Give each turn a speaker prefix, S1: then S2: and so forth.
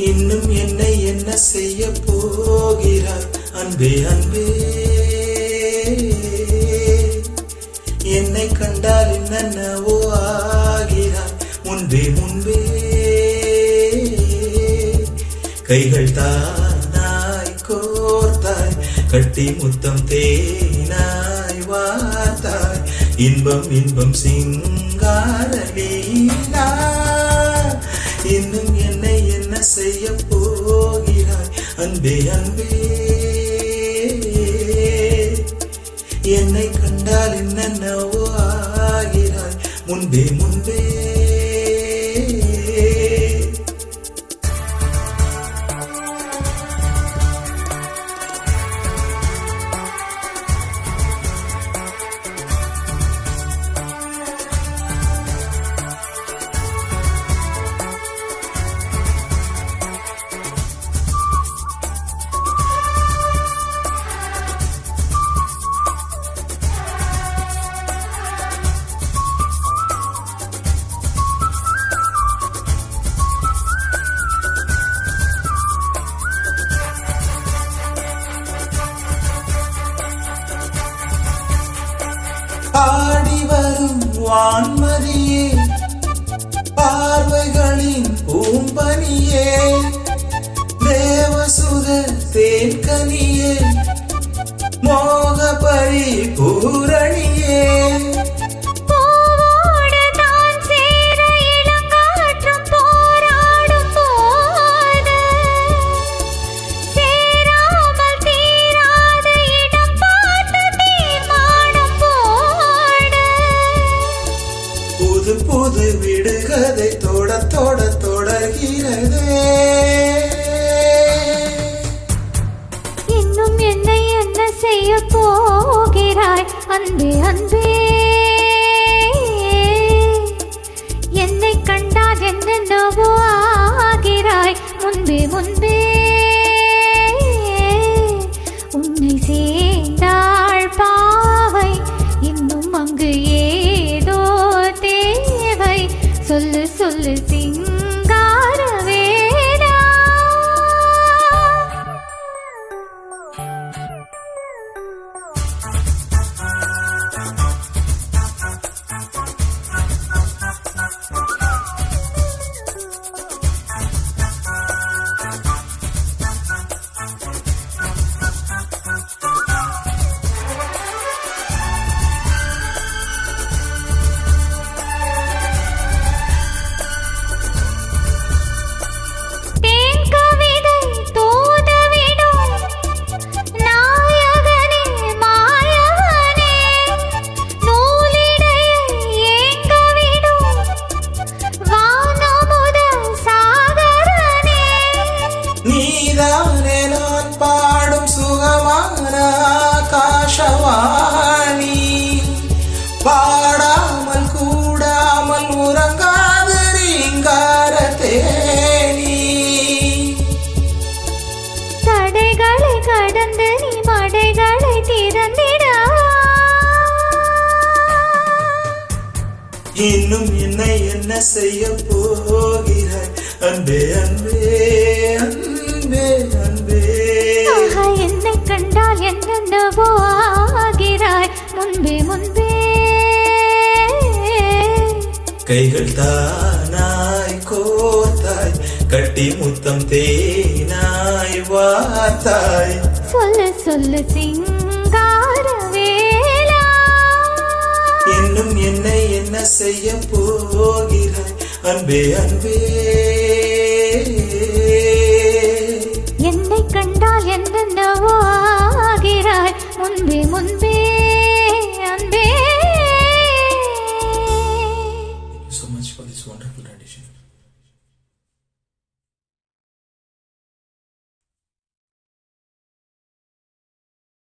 S1: இன்னும் என்னை என்ன செய்ய போகிறாய் அன்பே அன்பே, என்னை கண்டால் என்னவோ ஆகிறாய் முன்பே முன்பே. கைகள் தானாய் கோர்த்தாய், கட்டி முத்தம் தேனாய் வார்த்தாய், இன்பம் இன்பம் சிங்கார லீலா. இன்னும் என்னை என்ன செய்ய போகிறாய் அன்பே அன்பே, என்னை கண்டால் என்னவோ ஆகிறாய் முன்பே முன்பே. பாடி வரும் வான்மதியே, பார்வைகளின் பூம்பனியே, தேவசுத தேன்கனியே, மோக பரிபூரணியே. புது புது விடுகதை தொட தொட தொடர்கிறதே.
S2: இன்னும் என்னை என்ன செய்ய போகிறாய் அன்பே அன்பே, என்னை கண்டால் என்னென்னவோ ஆகிறாய் முன்பே முன்பே. உன்னை சேர்ந்தாள் பாவை, இன்னும் அங்கு ஏதோ தேவை, சொல்லு சொல்லு சிங்கார வேடா.
S1: நீதானே நான் பாடும் சுகமான ஆகாசவாணி, பாடாமல் கூடாமல் உறங்காது ரீங்கார தேனி.
S2: தடைகளை கடந்து நீ மடைகளை திறந்திட.
S1: இன்னும் என்னை என்ன செய்ய போகிறாய் அன்பே அன்பே அன்பே அன்பே.
S2: என்னை கண்டால் என்னென்னவோ ஆகிறாய் முன்பே முன்பே.
S1: கைகள் தானாய் கோர்த்தாய், கட்டி முத்தம் தேனாய் வார்த்தாய்,
S2: சொல்லு சொல்லு சிங்கார வேளா.
S1: இன்னும் என்னை என்ன செய்ய போகிறாய் அன்பே அன்பே.
S2: என்னை கண்டால் என்னென்னவோ ஆகிறாய் முன்பே முன்பே.